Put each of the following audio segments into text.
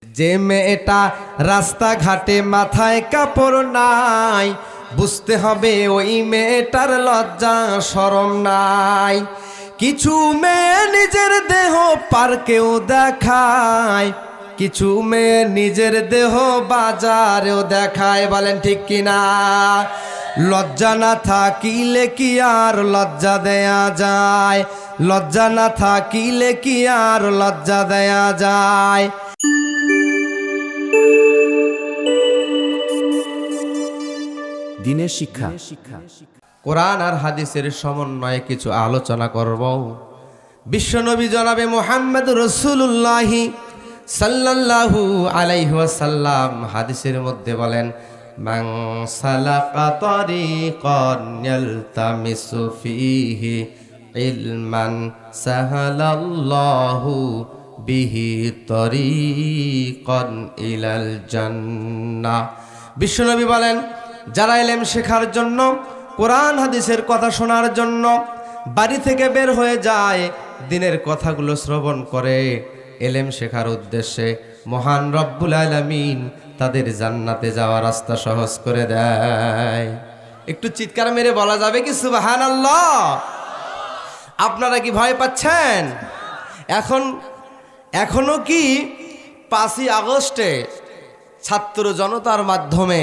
যে মেয়েটা রাস্তাঘাটে মাথায় কাপড় নাই, বুঝতে হবে ওই মেয়েটার লজ্জা শরম নাই। কিছু মেয়ে নিজের দেহ পার্কেও দেখায়, কিছু মেয়ে নিজের দেহ বাজারেও দেখায়। বলেন ঠিক কিনা? লজ্জা না থাকিলে কি আর লজ্জা দেয়া যায়? লজ্জা না থাকিলে কি আর লজ্জা দেয়া যায়? দিনের শিক্ষা। কোরআন আর হাদিসের সমন্বয়ে কিছু আলোচনা করব। বিশ্বনবী জনাবে মুহাম্মদ রাসূলুল্লাহ সাল্লাল্লাহু আলাইহি ওয়াসাল্লাম হাদিসের মধ্যে বলেন, মান সালাকা তারিকান ইয়ালতামিসু ফীহি ইলমান সাহালাল্লাহু বিহি তারিকান ইলাল জান্নাহ। বিশ্বনবী বলেন, যারা ইলম শেখার জন্য, কোরআন হাদিসের কথা শোনার জন্য বাড়ি থেকে বের হয়ে যায়, দিনের কথাগুলো শ্রবণ করে ইলম শেখার উদ্দেশ্যে, মহান রব্বুল আলামিন তাদের জান্নাতে যাওয়ার রাস্তা সহজ করে দেয়। একটু চিৎকার মেরে বলা যাবে কি সুবহানাল্লাহ? আপনারা কি ভয় পাচ্ছেন? এখনো কি 5ই আগস্টে ছাত্র জনতার মাধ্যমে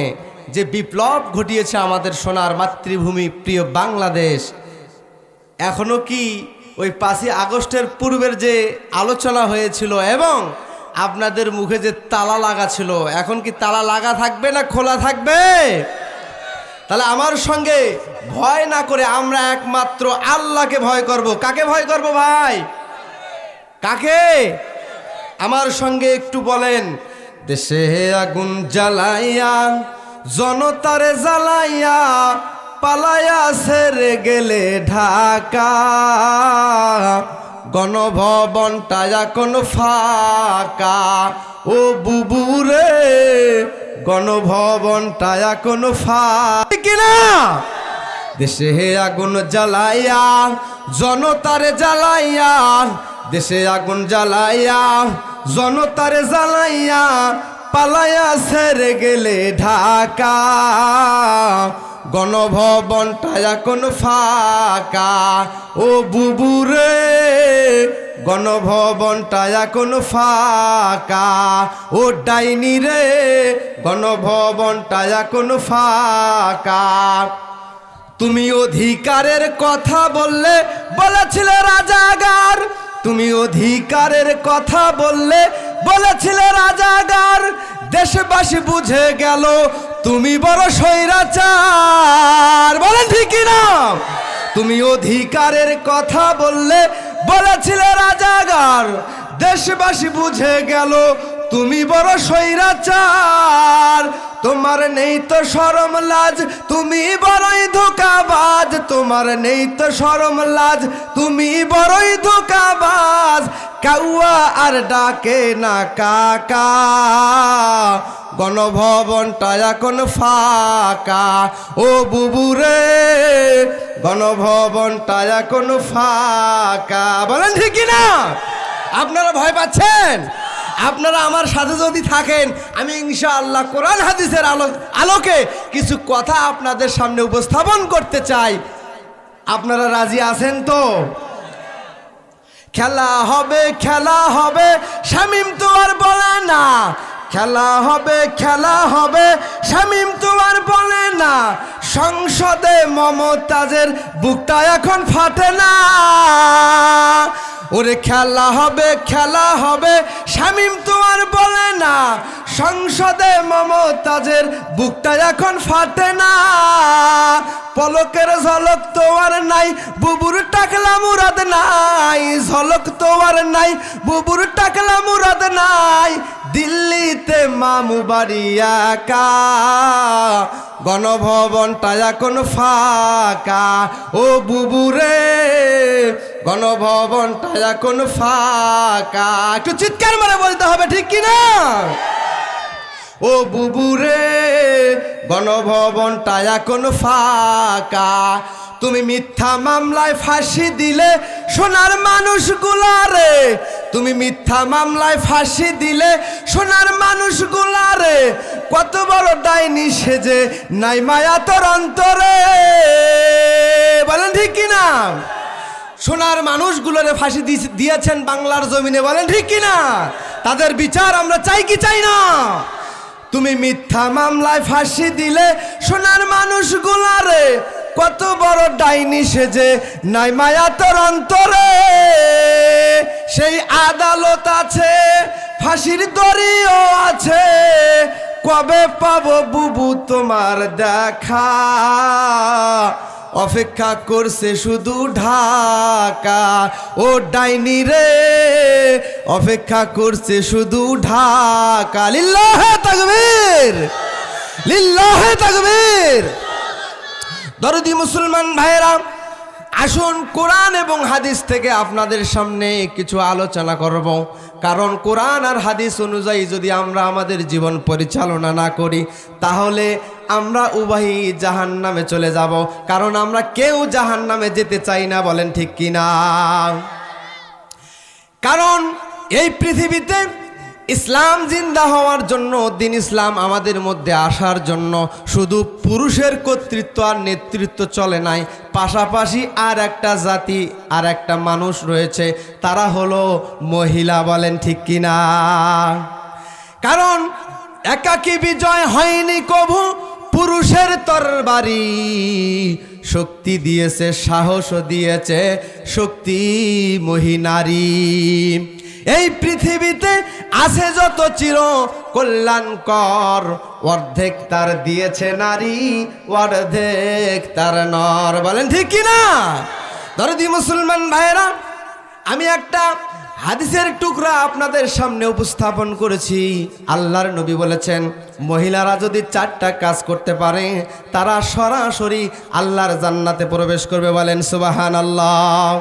যে বিপ্লব ঘটিয়েছে আমাদের সোনার মাতৃভূমি প্রিয় বাংলাদেশ, এখনো কি ওই 5ই আগস্টের পূর্বের যে আলোচনা হয়েছিল এবং আপনাদের মুখে যে তালা লাগা ছিল, এখন কি তালা লাগা থাকবে না খোলা থাকবে? তাহলে আমার সঙ্গে ভয় না করে আমরা একমাত্র আল্লাহকে ভয় করব। কাকে ভয় করব ভাই? কাকে? আমার সঙ্গে একটু বলেন, দেশে আগুন জ্বালাইয়া জনতারে জ্বালাইয়া পালাইয়া সেরে গেলে ঢাকা, গণভবনটা এখন ফাঁকা। ও বুবুরে, গণভবনটা এখন ফাঁকা কিনা? দেশে আগুন জ্বালাইয়া জনতারে জ্বালাইয়া, দেশে আগুন জ্বালাইয়া জনতারে জ্বালাইয়া পালাইয়া সেরে গেলে ঢাকা, গণভবনটা এখন ফাঁকা। ও বুবুরে, গণভবনটা এখন ফাঁকা। ও ডাইনি রে, গণভবনটা এখন ফাঁকা। তুমি অধিকারের কথা বললে বলেছিলে রাজাগার, তুমি অধিকারের কথা বললে বলেছিলে রাজাগার, দেশবাসী বুঝে গেল তুমি বড় স্বৈরাচার। বলেন ঠিক কিনা? তুমি অধিকারের কথা বললে বলেছিলে রাজাগার, দেশবাসী বুঝে গেল তুমি বড় স্বৈরাচার। তোমার নেই তো শরম লাজ, তুমি বড়ই ধোঁকাবাজ। তোমার নেই তো শরম লাজ, তুমি বড়ই ধোঁকাবাজ। কাউয়া আর ডাকে না কাকা, গণভবনটা এখন ফাঁকা। ও বুবুরে, গণভবনটা এখন ফাঁকা। বলেন ঠিক কিনা? আপনারা ভয় পাচ্ছেন? আপনারা আমার সাথে যদি থাকেন, আমি ইনশাআল্লাহ কোরআন হাদিসের আলোকে কিছু কথা আপনাদের সামনে উপস্থাপন করতে চাই। আপনারা রাজি আছেন তো? খেলা হবে, খেলা হবে, শামীম তো আর বলে না। খেলা হবে, খেলা হবে, শামীম তো আর বলে না। সংসদে মমতাজের বুকটা এখন ফাটে না। ওরে খেলা হবে, খেলা হবে, শামীম তো আর বলে না। সংসদে মমতাজের বুকটা এখন ফাটে না। পলকের ঝলক তো আর নাই, বুবুর টাকলা মুরাদ নাই। ঝলক তো আর নাই, বুবুর টাকলা মুরাদ নাই। দিল্লিতে মামু বাড়ি একা, গণভবনটা এখন ফাঁকা। ও বুবুরে, গণভবনটা এখন ফাঁকা। একটু চিৎকার মারে বলতে হবে ঠিক কিনা? ও বুবুরে, গণভবনটা এখন ফাঁকা। তুমি মিথ্যা মামলায় ফাঁসি দিলে সোনার মানুষগুলারে, তুমি মিথ্যা মামলায় ফাঁসি দিলে সোনার মানুষগুলারে, কত বড় ডাইনি সেজে নাই মায়া তোর অন্তরে। বলেন ঠিক কিনা? সোনার মানুষগুলোরে ফাঁসি দিয়েছেন বাংলার জমিনে, বলেন ঠিক কিনা? তাদের বিচার আমরা চাই কি চাই না? তুমি মিথ্যা মামলায় ফাঁসি দিলে সোনার মানুষগুলারে, কত বড় ডাইনি সেজে নাই মায়া তোর অন্তরে। সেই আদালত আছে, ফাঁসির দড়িও আছে, কবে পাবো বুবু তোমার দেখা? অপেক্ষা করছে শুধু ঢাকা। ও ডাইনি রে, অপেক্ষা করছে শুধু ঢাকা। লিল্লাহে তাকবীর, লিল্লাহে তাকবীর। দরদি মুসলমান ভাইরা, আসুন কোরআন এবং হাদিস থেকে আপনাদের সামনে কিছু আলোচনা করব। কারণ কোরআন আর হাদিস অনুযায়ী যদি আমরা আমাদের জীবন পরিচালনা না করি, তাহলে আমরা উভয়ই জাহান্নামে চলে যাব। কারণ আমরা কেউ জাহান্নামে যেতে চাই না, বলেন ঠিক কিনা? কারণ এই পৃথিবীতে ইসলাম জিন্দা হওয়ার জন্য, দিন ইসলাম আমাদের মধ্যে আসার জন্য শুধু পুরুষের কর্তৃত্ব আর নেতৃত্ব চলে নাই, পাশাপাশি আর একটা জাতি, আর একটা মানুষ রয়েছে, তারা হলো মহিলা। বলেন ঠিক কিনা? কারণ একাকী বিজয় হয়নি কভু, পুরুষের তরবারি শক্তি দিয়েছে, সাহসও দিয়েছে শক্তি মহিনারী। এই পৃথিবীতে আছে যত চির কল্যাণকর, অর্ধেক তার দিয়েছে নারী, অর্ধেক তার নর। বলেন ঠিক কিনা? দরদি মুসলমান ভাইরা, আমি একটা হাদিসের টুকরা আপনাদের সামনে উপস্থাপন করেছি। আল্লাহর নবী বলেছেন, মহিলারা যদি 4টা কাজ করতে পারে, তারা সরাসরি আল্লাহর জান্নাতে প্রবেশ করবে। বলেন সুবহানাল্লাহ।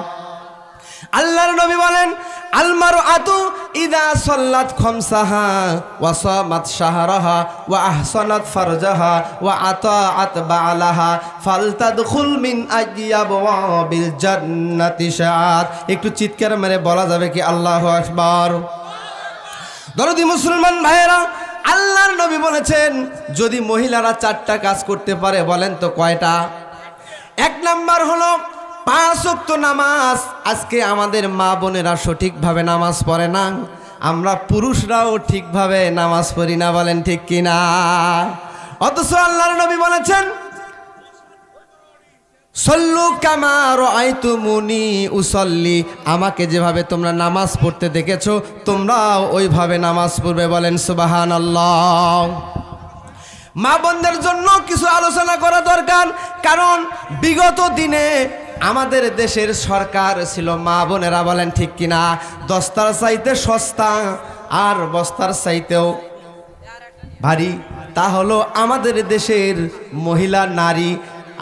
আল্লাহর নবী বলেন, আলমারআতু ইযা সাল্লাত খামসাহা ওয়া সামাত শাহরাহা ওয়া আহসানাত ফারজাহা ওয়া আতাআত বালাহা ফালতাদখুল মিন আইয়াবওয়াবিল জান্নাতি শাআত। একটু চিৎকার মেরে বলা যাবে কি আল্লাহু আকবার? দরদি মুসলমান ভাইয়েরা, আল্লাহর নবী বলেছেন, যদি মহিলারা 4টা কাজ করতে পারে, বলেন তো কয়টা? 1 নাম্বার হলো 5 ওয়াক্ত নামাজ। আজকে আমাদের মা বোনেরা সঠিকভাবে নামাজ পড়ে না, আমরা পুরুষরাও ঠিকভাবে নামাজ পড়ি না। বলেন ঠিক কিনা? অথচ আল্লাহর নবী বলেছেন, সল্লু কামা রাআইতুমুনি উসাল্লি, আমাকে যেভাবে তোমরা নামাজ পড়তে দেখেছো, তোমরাও ওইভাবে নামাজ পড়বে। বলেন সুবহানাল্লাহ। মা বোনদের জন্য কিছু আলোচনা করা দরকার। কারণ বিগত দিনে আমাদের দেশের সরকার ছিল, মা বোনেরা বলেন ঠিক কিনা, দস্তার চাইতে সস্তা আর বস্তার চাইতেও ভারী। তা হলো আমাদের দেশের মহিলা নারী।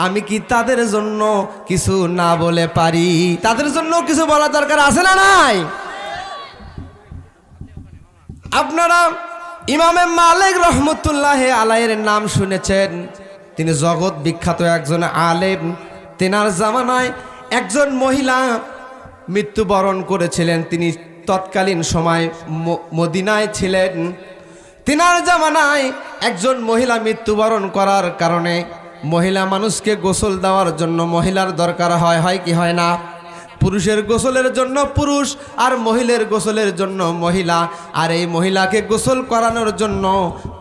আমি কি তাদের জন্য কিছু না বলে পারি? তাদের জন্য কিছু বলা দরকার আছে না নাই? আপনারা ইমামে মালিক রহমতুল্লাহি আলাইহির নাম শুনেছেন। তিনি জগৎ বিখ্যাত একজন আলেম। তেনার জামানায় একজন মহিলা মৃত্যুবরণ করেছিলেন। তিনি তৎকালীন সময় মদিনায় ছিলেন। তেনার জামানায় একজন মহিলা মৃত্যুবরণ করার কারণে মহিলা মানুষকে গোসল দেওয়ার জন্য মহিলার দরকার হয় কি হয় না? পুরুষের গোসলের জন্য পুরুষ, আর মহিলার গোসলের জন্য মহিলা। আর এই মহিলাকে গোসল করানোর জন্য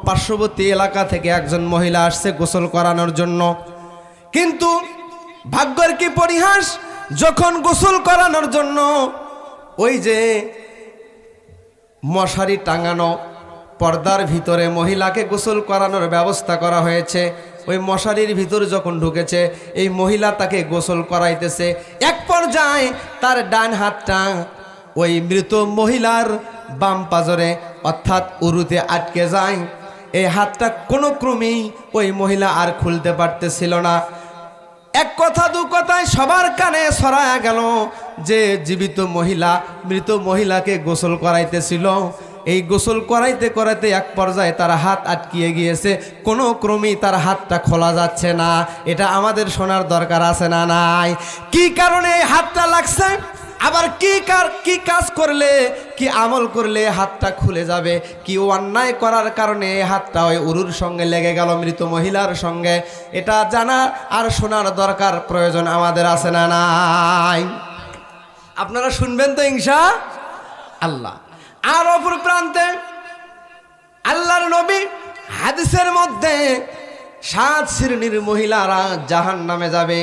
পার্শ্ববর্তী এলাকা থেকে একজন মহিলা আসছে গোসল করানোর জন্য। কিন্তু ভাগ্যের কি পরিহাস, যখন গোসল করানোর জন্য ওই যে মশারি টাঙানো পর্দার ভিতরে মহিলাকে গোসল করানোর ব্যবস্থা করা হয়েছে, ওই মশারির ভিতর যখন ঢুকেছে, এই মহিলা তাকে গোসল করাইতেছে। এক পর্যায়ে তার ডান হাতটা ওই মৃত মহিলার বাম পাজরে অর্থাৎ উরুতে আটকে যায়। এই হাতটা কোনো ক্রমেই ওই মহিলা আর খুলতে পারতেছিল না। এক কথা দু কথায় সবার কানে ছড়ায়া গেল যে জীবিত মহিলা মৃত মহিলাকে গোসল করাইতেছিল। এই গোসল করাইতে করাইতে এক পর্যায়ে তার হাত আটকিয়ে গিয়েছে, কোনো ক্রমেই তার হাতটা খোলা যাচ্ছে না। এটা আমাদের শোনার দরকার আছে না নাই? কি কারণে এই হাতটা লাগছে? আবার কি কাজ করলে, কি আমল করলে হাতটা খুলে যাবে, কি অন্যায় করার কারণে হাতটা ওই উরুর সঙ্গে লেগে গেল, মৃত মহিলার সঙ্গে, এটা জানা আর শোনার দরকার প্রয়োজন আমাদের আছে না নাই? আপনারা শুনবেন তো ইনশাআল্লাহ। আর অপর প্রান্তে আল্লাহর নবী হাদিসের মধ্যে 7 শ্রেণীর মহিলারা জাহান্নামে যাবে,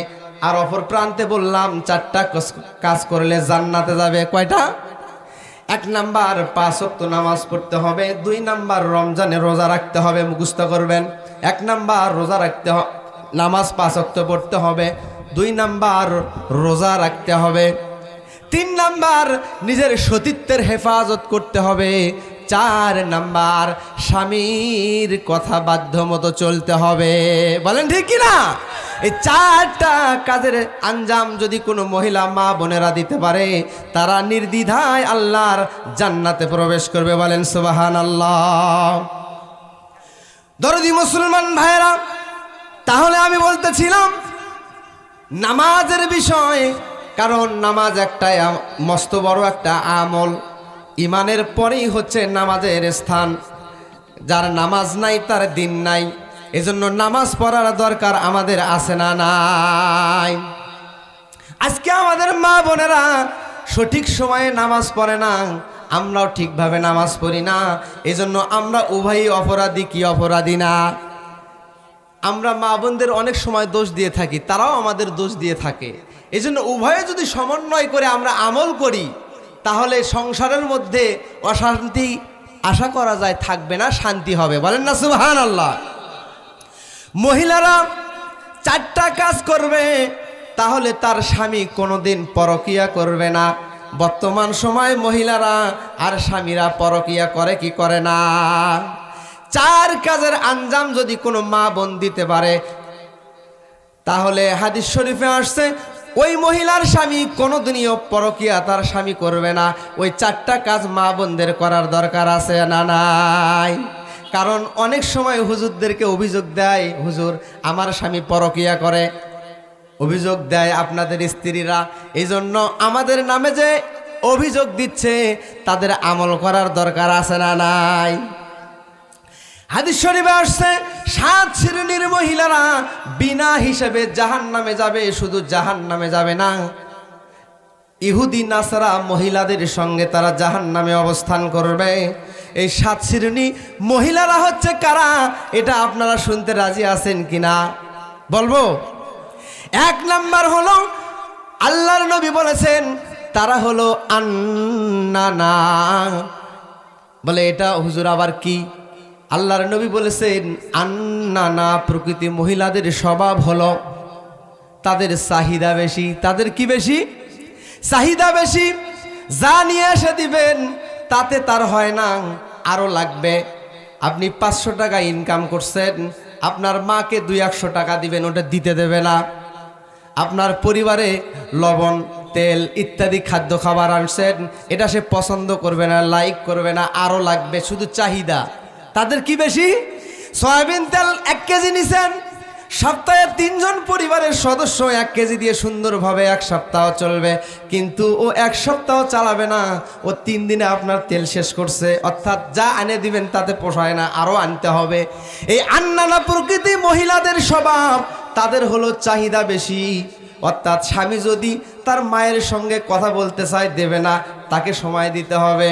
আর অপর প্রান্তে বললাম 4টা কাজ করলে জান্নাতে যাবে। কয়টা? 1 নাম্বার 5 ওয়াক্ত নামাজ পড়তে হবে, 2 নাম্বার রমজানে রোজা রাখতে হবে, মুখস্থ করবেন। 1 নাম্বার রোজা রাখতে নামাজ 5 ওয়াক্ত পড়তে হবে, 2 নাম্বার রোজা রাখতে হবে, 3 নাম্বার নিজের সতীত্বের হেফাজত করতে হবে, 4 নাম্বার স্বামীর কথা বাধ্য মতো চলতে হবে। বলেন ঠিক কিনা? এই 4টা কাজের আঞ্জাম যদি কোনো মহিলা মা বোনেরা দিতে পারে, তারা নির্দ্বিধায় আল্লাহর জান্নাতে প্রবেশ করবে। বলেন সুবহানাল্লাহ। দরদি মুসলমান ভাইরা, তাহলে আমি বলতেছিলাম নামাজের বিষয়, কারণ নামাজ একটা মস্ত বড় একটা আমল। ইমানের পরেই হচ্ছে নামাজের স্থান। যার নামাজ নাই তার দিন নাই। এজন্য নামাজ পড়ার দরকার আমাদের আছে না নাই? আজকে আমাদের মা বোনেরা সঠিক সময়ে নামাজ পড়ে না, আমরাও ঠিকভাবে নামাজ পড়ি না। এজন্য আমরা উভয়ই অপরাধী। কি অপরাধী না? আমরা মা বোনদের অনেক সময় দোষ দিয়ে থাকি, তারাও আমাদের দোষ দিয়ে থাকে। এজন্য উভয়ে যদি সমন্বয় করে আমরা আমল করি, তাহলে সংসারের মধ্যে অশান্তি আশা করা যায় থাকবে না, শান্তি হবে। বলেন না সুবহানাল্লাহ। মহিলারা 4টা কাজ করবে, তাহলে তার স্বামী কোনোদিন পরকিয়া করবে না। বর্তমান সময় মহিলারা আর স্বামীরা পরকিয়া করে কি করে না? 4 কাজের আঞ্জাম যদি কোনো মা বোন দিতে পারে, তাহলে হাদিস শরীফে আসছে ওই মহিলার স্বামী কোনোদিনও পরকিয়া তার স্বামী করবে না। ওই 4টা কাজ মা বোনদের করার দরকার আছে না নাই? কারণ অনেক সময় হুজুরদেরকে অভিযোগ দেয়, হুজুর আমার স্বামী পরকিয়া করে, অভিযোগ দেয় আপনাদের স্ত্রীরা। এই জন্য আমাদের নামে যে অভিযোগ দিচ্ছে, তাদের আমল করার দরকার আছে না নাই? হাদিস শরীফে আসছে 7 শ্রেণীর মহিলারা বিনা হিসাবে জাহান্নামে যাবে। শুধু জাহান্নামে যাবে না, ইহুদি নাসারা মহিলাদের সঙ্গে তারা জাহান্নামে অবস্থান করবে। এই 7 শ্রেণী মহিলারা হচ্ছে কারা? এটা আপনারা শুনতে রাজি আছেন কিনা বলবো? 1 নাম্বার হলো, আল্লাহর নবী বলেছেন তারা হলো আন্নানা। বলে এটা হুজুর আবার কি? আল্লাহর নবী বলেছেন আন্নানা প্রকৃতি মহিলাদের স্বভাব হলো তাদের চাহিদা বেশি। তাদের কি বেশি? চাহিদা বেশি। যা নিয়ে এসে দিবেন তাতে তার হয় না, আরো লাগবে। আপনি 500 টাকা ইনকাম করছেন, আপনার মাকে 200-100 টাকা দিবেন, ওটা দিতে দেবে না। আপনার পরিবারে লবণ তেল ইত্যাদি খাদ্য খাবার আনছেন, এটা সে পছন্দ করবে না, লাইক করবে না, আরো লাগবে। শুধু চাহিদা। তাদের কি বেশি? সয়াবিন তেল 1 কেজি নিছেন, সপ্তাহে 3 জন পরিবারের সদস্য 1 কেজি দিয়ে সুন্দরভাবে 1 সপ্তাহ চলবে, কিন্তু ও 1 সপ্তাহ চালাবে না, ও 3 দিনে আপনার তেল শেষ করছে। অর্থাৎ যা আনে দিবেন তাতে পোষায় না, আরও আনতে হবে। এই আন্নানা প্রকৃতি মহিলাদের স্বভাব, তাদের হলো চাহিদা বেশি। অর্থাৎ স্বামী যদি তার মায়ের সঙ্গে কথা বলতে চায় দেবে না, তাকে সময় দিতে হবে।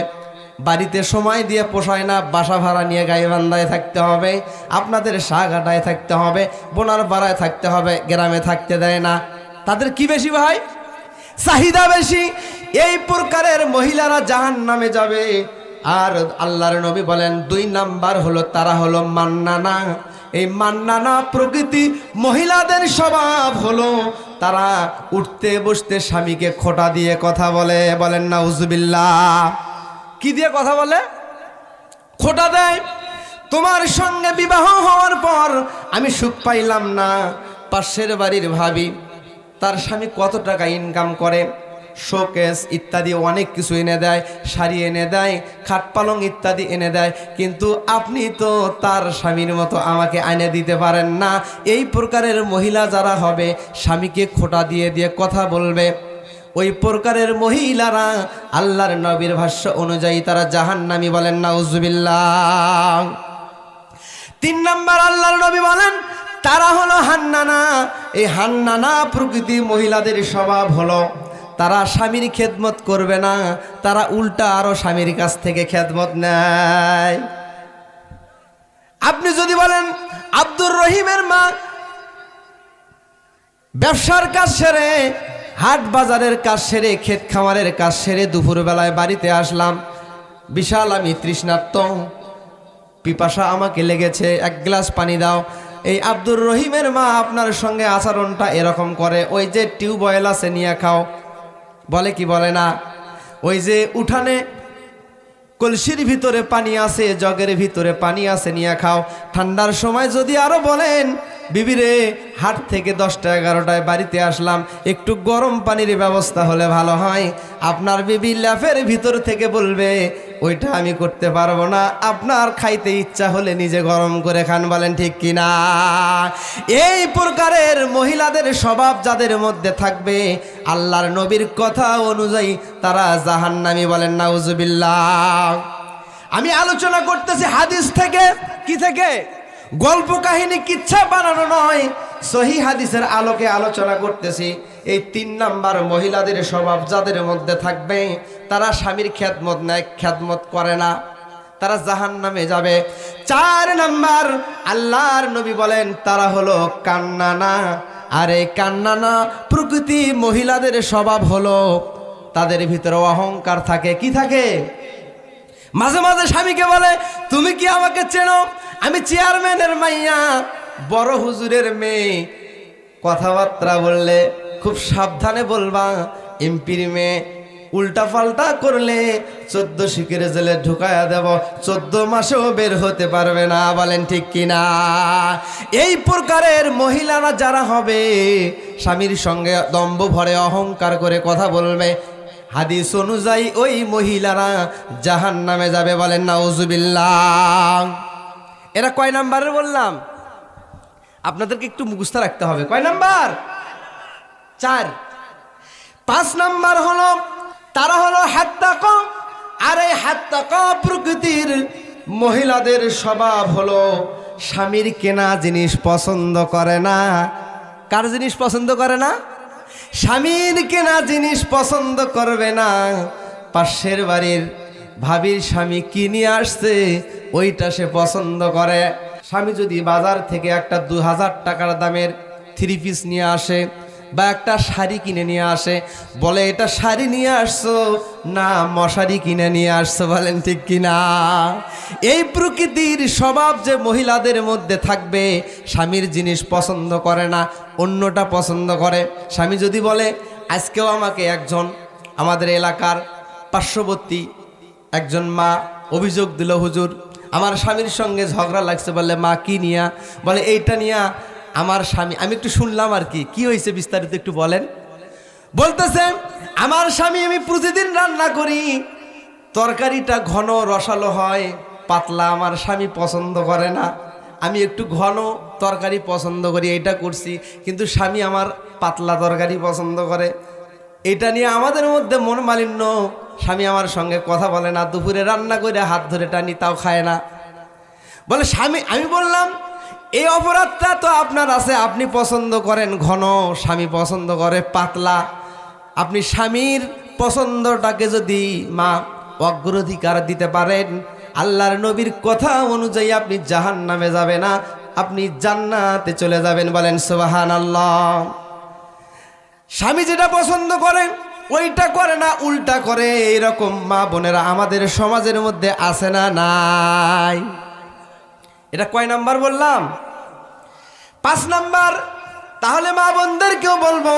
বাড়িতে সময় দিয়ে পোষায় না, বাসা ভাড়া নিয়ে গাইবান্ধায় থাকতে হবে, আপনাদের শাহঘাটায় থাকতে হবে, বোনার পাড়ায় থাকতে হবে, গ্রামে থাকতে দেয় না। তাদের কি বেশি ভাই? চাহিদা বেশি। এই প্রকারের মহিলারা জাহান্নামে যাবে। আর আল্লাহর নবী বলেন 2 নাম্বার হলো তারা হলো মান্নানা। এই মান্নানা প্রকৃতি মহিলাদের স্বভাব হলো তারা উঠতে বসতে স্বামীকে খোঁটা দিয়ে কথা বলে। বলেন নাউজুবিল্লাহ। কি দিয়ে কথা বলে? খোঁটা দেয়। তোমার সঙ্গে বিবাহ হওয়ার পর আমি সুখ পাইলাম না। পাশের বাড়ির ভাবি, তার স্বামী কত টাকা ইনকাম করে, শোকেস ইত্যাদি অনেক কিছু এনে দেয়, শাড়ি এনে দেয়, খাট পালং ইত্যাদি এনে দেয়, কিন্তু আপনি তো তার স্বামীর মতো আমাকে এনে দিতে পারেন না। এই প্রকারের মহিলা যারা হবে, স্বামীকে খোঁটা দিয়ে দিয়ে কথা বলবে, ওই প্রকারের মহিলারা আল্লাহর নবীর ভাষ্য অনুযায়ী তারা জাহান্নামী, বলেন নাউজুবিল্লাহ। 3 নাম্বার আল্লাহর নবী বলেন তারা হলো হান্নানা। এই হান্নানা প্রকৃতির মহিলাদের স্বভাব হলো তারা স্বামীর খেদমত করবে না, তারা উল্টা আরো স্বামীর কাছ থেকে খেদমত নেয়। আপনি যদি বলেন আব্দুর রহিমের মা ব্যবসার কাজ সেরে, হাট বাজারের কাজ সেরে, ক্ষেত খামারের কাজ সেরে দুপুরবেলায় বাড়িতে আসলাম, বিশাল আমি তৃষ্ণার্ত, পিপাসা আমাকে লেগেছে, 1 গ্লাস পানি দাও। এই আব্দুর রহিমের মা আপনার সঙ্গে আচরণটা এরকম করে, ওই যে টিউবওয়েল আছে নিয়ে খাও, বলে কি বলে না? ওই যে উঠানে কলসির ভিতরে পানি আছে, জগের ভিতরে পানি আছে, নিয়ে খাও। ঠান্ডার সময় যদি আরো বলেন বিবিরে হাট থেকে 10টা 11টায় বাড়িতে আসলাম, একটু গরম পানির ব্যবস্থা হলে ভালো হয়, আপনার বিবি ল্যাফের ভিতর থেকে বলবে ওইটা আমি করতে পারবো না, আপনার খাইতে ইচ্ছা হলে নিজে গরম করে খান, বলেন ঠিক কিনা? এই প্রকারের মহিলাদের স্বভাব যাদের মধ্যে থাকবে আল্লাহর নবীর কথা অনুযায়ী তারা জাহান্নামী, বলেন নাউজুবিল্লাহ। আমি আলোচনা করতেছি হাদিস থেকে, কি থেকে? গল্প কাহিনী কিচ্ছা বানানো নয়, সহিহ হাদিসের আলোকে আলোচনা করতেছি। এই 3 নাম্বার মহিলাদের স্বভাব যাদের মধ্যে থাকবে তারা স্বামীর খেদমত নেয়, খেদমত করে না, তারা জাহান্নামে যাবে। 4 নাম্বার আল্লাহর নবী বলেন তারা হলো কান্নানা। আর এই কান্নানা প্রকৃতি মহিলাদের স্বভাব হলো তাদের ভিতরে অহংকার থাকে। কি থাকে? মাঝে মাঝে স্বামীকে বলে তুমি কি আমাকে চেনো? আমি চেয়ারম্যানের মাইয়া, বড় হুজুরের মেয়ে। কথাবার্তা বললে খুব সাবধানে বলবা, এমপির মেয়ে। উল্টা পাল্টা করলে 14 শিকের জেলে ঢুকায়া দেব, 14 মাসেও বের হতে পারবে না, বলেন ঠিক কিনা? এই প্রকারের মহিলারা যারা হবে স্বামীর সঙ্গে দম্ভ ভরে অহংকার করে কথা বলবে, হাদিস অনুযায়ী ওই মহিলারা জাহান্নামে যাবে, বলেন নাউজুবিল্লাহ। এরা কয় নাম্বারের বললাম? আপনাদেরকে একটু মুখস্থ রাখতে হবে। কয় নাম্বার? 4। 5 নাম্বার হলো তারা হলো হাত্তাকা। আর এই হাত্তাকা প্রকৃতির মহিলাদের স্বভাব হলো স্বামীর কেনা জিনিস পছন্দ করে না। কার জিনিস পছন্দ করে না? স্বামীর কেনা জিনিস পছন্দ করবে না। পাশের বাড়ির ভাবির স্বামী কি নিয়ে আসছে ওইটা সে পছন্দ করে। স্বামী যদি বাজার থেকে একটা 2000 টাকার দামের 3 পিস নিয়ে আসে বা একটা শাড়ি কিনে নিয়ে আসে, বলে এটা শাড়ি নিয়ে আসছো না মশারি কিনে নিয়ে আসছো, বলেন ঠিক কিনা? এই প্রকৃতির স্বভাব যে মহিলাদের মধ্যে থাকবে স্বামীর জিনিস পছন্দ করে না, অন্যটা পছন্দ করে। স্বামী যদি বলে, আজকেও আমাকে একজন আমাদের এলাকার পার্শ্ববর্তী একজন মা অভিযোগ দিল, হুজুর আমার স্বামীর সঙ্গে ঝগড়া লাগছে। বললে মা কি নিয়া? বলে এইটা নিয়া আমার স্বামী, আমি একটু শুনলাম আর কি হয়েছে বিস্তারিত একটু বলেন। বলতেছে আমার স্বামী, আমি প্রতিদিন রান্না করি, তরকারিটা ঘন রসালো হয়, পাতলা আমার স্বামী পছন্দ করে না। আমি একটু ঘন তরকারি পছন্দ করি, এটা করছি, কিন্তু স্বামী আমার পাতলা তরকারি পছন্দ করে। এটা নিয়ে আমাদের মধ্যে মন মালিন্য, স্বামী আমার সঙ্গে কথা বলে না, দুপুরে রান্না করে হাত ধরে টানি তাও খায় না। বলে স্বামী, আমি বললাম এই অপরাধটা তো আপনার আছে, আপনি পছন্দ করেন ঘন, স্বামী পছন্দ করে পাতলা। আপনি স্বামীর পছন্দটাকে যদি মা অগ্রাধিকার দিতে পারেন, আল্লাহর নবীর কথা অনুযায়ী আপনি জাহান্নামে যাবে না, আপনি জান্নাতে চলে যাবেন, বলেন সুবহানাল্লাহ। স্বামী যেটা পছন্দ করে ওইটা করে না, উল্টা করে। এরকম মা বোনেরা আমাদের সমাজের মধ্যে আছে না নাই? এটা কয় নাম্বার বললাম? 5 নাম্বার। তাহলে মা বোনদেরকেও বলবো,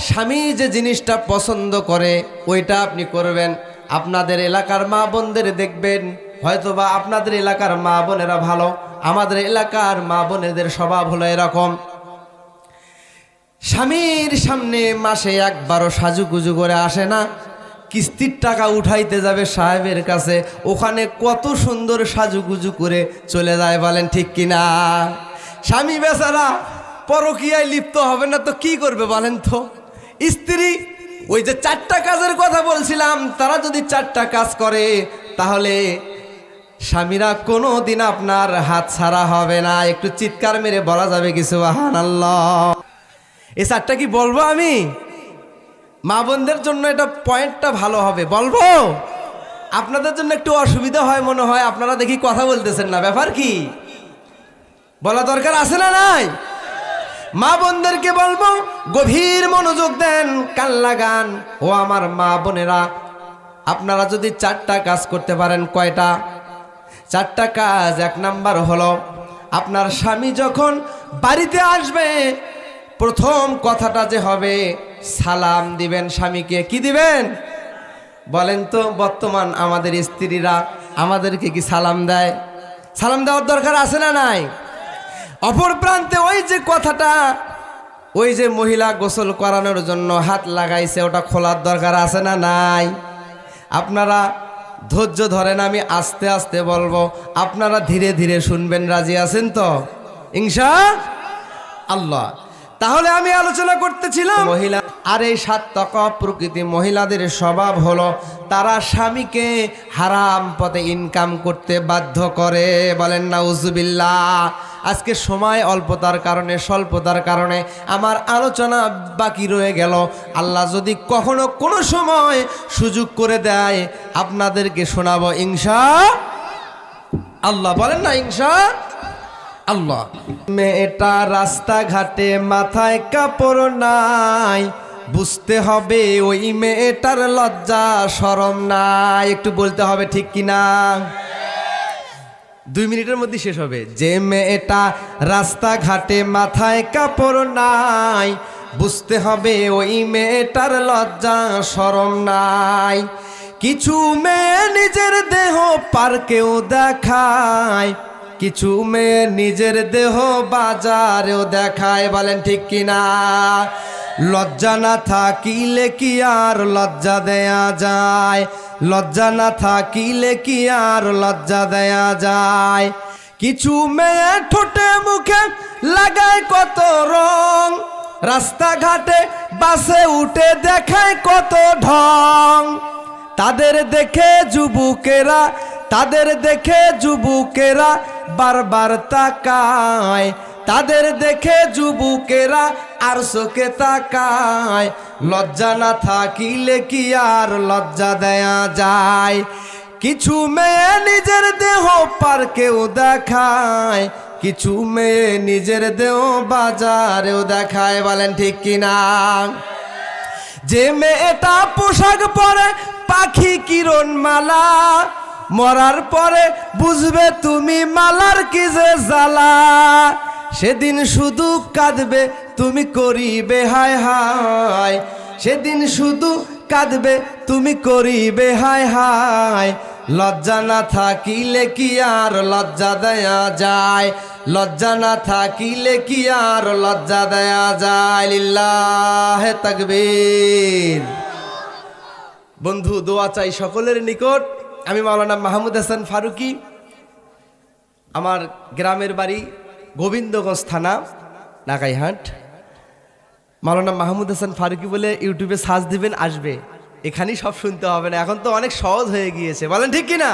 স্বামী যে জিনিসটা পছন্দ করে ওইটা আপনি করবেন। আপনাদের এলাকার মা বোনদের দেখবেন, হয়তোবা আপনাদের এলাকার মা বোনেরা ভালো, আমাদের এলাকার মা বোনেদের স্বভাব হলো এরকম, স্বামীর সামনে মাসে একবারও সাজুগুজু করে আসে না। কিস্তির টাকা উঠাইতে যাবে সাহেবের কাছে, ওখানে কত সুন্দর সাজুগুজু করে চলে যায়, বলেন ঠিক কিনা? স্বামী বেচারা পরকীয়ায় লিপ্ত হবে না তো কি করবে বলেন তো? স্ত্রী ওই যে 4টা কাজের কথা বলছিলাম, তারা যদি 4টা কাজ করে তাহলে স্বামীরা কোনো দিন আপনার হাত ছাড়া হবে না। একটু চিৎকার মেরে বলা যাবে কি সুবহানাল্লাহ? এই 4টা কি বলবো আমি? মা বোনদের জন্য এটা পয়েন্টটা ভালো হবে, বলবো? আপনাদের জন্য একটু অসুবিধা হয় মনে হয়, আপনারা দেখি কথা বলতেছেন না, ব্যাপার কি? বলা দরকার আছে না নাই? মা বোনদেরকে বলবো, গভীর মনোযোগ দেন, কান লাগান। ও আমার মা বোনেরা, আপনারা যদি 4টা কাজ করতে পারেন, কয়টা? 4টা কাজ। 1 নাম্বার হলো, আপনার স্বামী যখন বাড়িতে আসবে প্রথম কথাটা যে হবে, সালাম দিবেন স্বামীকে। কি দিবেন বলেন তো? বর্তমান আমাদের স্ত্রীরা আমাদেরকে কি সালাম দেয়? সালাম দেওয়ার দরকার আছে না নাই? অপর প্রান্তে ওই যে কথাটা, ওই যে মহিলা গোসল করানোর জন্য হাত লাগাইছে, ওটা খোলার দরকার আছে না নাই? আপনারা ধৈর্য ধরেন, আমি আস্তে আস্তে বলবো, আপনারা ধীরে ধীরে শুনবেন। রাজি আছেন তো ইনশাআল্লাহ? তাহলে আমি আলোচনা করতেছিলাম মহিলা আর এই 7 তাকওয়া প্রকৃতি। মহিলাদের স্বভাব হলো তারা স্বামীকে হারাম পথে ইনকাম করতে বাধ্য করে। বলেন নাউজুবিল্লাহ। আজকে সময় অল্পতার কারণে, স্বল্পতার কারণে আমার আলোচনা বাকি রয়ে গেল। আল্লাহ যদি কখনো কোনো সময় সুযোগ করে দেয় আপনাদেরকে শোনাবো ইনশাআল্লাহ। বলেন না ইনশাআল্লাহ? মেয়েটা রাস্তাঘাটে মাথায় কাপড় নাই, বুঝতে হবে ওই মেয়েটার লজ্জা শরম নাই। একটু বলতে হবে ঠিক কিনা? 2 মিনিটের মধ্যে শেষ হবে। যে মেয়েটা রাস্তাঘাটে মাথায় কাপড় নাই, বুঝতে হবে ওই মেয়েটার লজ্জা শরম নাই। কিছু মেয়ে নিজের দেহ পার্কেও দেখায়, কিছু মেয়ে নিজের দেহ বাজারেও দেখায়। বলেন ঠিক কিনা? লজ্জা না থাকিলে কি আর লজ্জা দেয়া যায়? লজ্জা না থাকিলে কি আর লজ্জা দেয়া যায়? কিছু মেয়ে ঠোঁটে মুখে লাগায় কত রং, রাস্তাঘাটে বাসে উঠে দেখায় কত ঢং। তাদের দেখে যুবকেরা বারবার তাকায়, তাদের দেখে যুবকেরা আর চোখে তাকায়। লজ্জা না থাকিলে কি আর লজ্জা দেয়া যায়? কিছু মেয়ে নিজের দেহ পার্কেও দেখায়, কিছু মেয়ে নিজের দেহ বাজারেও দেখায়। বলেন ঠিক কিনা? যে মেয়েটা পোশাক পরে পাখি কিরণ মালা, মরার পরে বুঝবে তুমি মালার কি যে জ্বালা। সেদিন শুধু কাঁদবে তুমি করিবে হায় হায়, সেদিন শুধু কাঁদবে তুমি করিবে হায় হায়। লজ্জা না থাকিলে কি আর লজ্জা দেয়া যায়? লজ্জা না থাকিলে কি আর লজ্জা দেয়া যায়? লিল্লাহে তাকবীর। বন্ধু, দোয়া চাই সকলের নিকট। আমি মাওলানা মাহমুদ হাসান ফারুকি, আমার গ্রামের বাড়ি গোবিন্দগঞ্জ থানা নাকাইহাট। মাওলানা মাহমুদ হাসান ফারুকি বলে ইউটিউবে সার্চ দিবেন, আসবে। এখানেই সব শুনতে হবে না, এখন তো অনেক সহজ হয়ে গিয়েছে। বলেন ঠিক কিনা?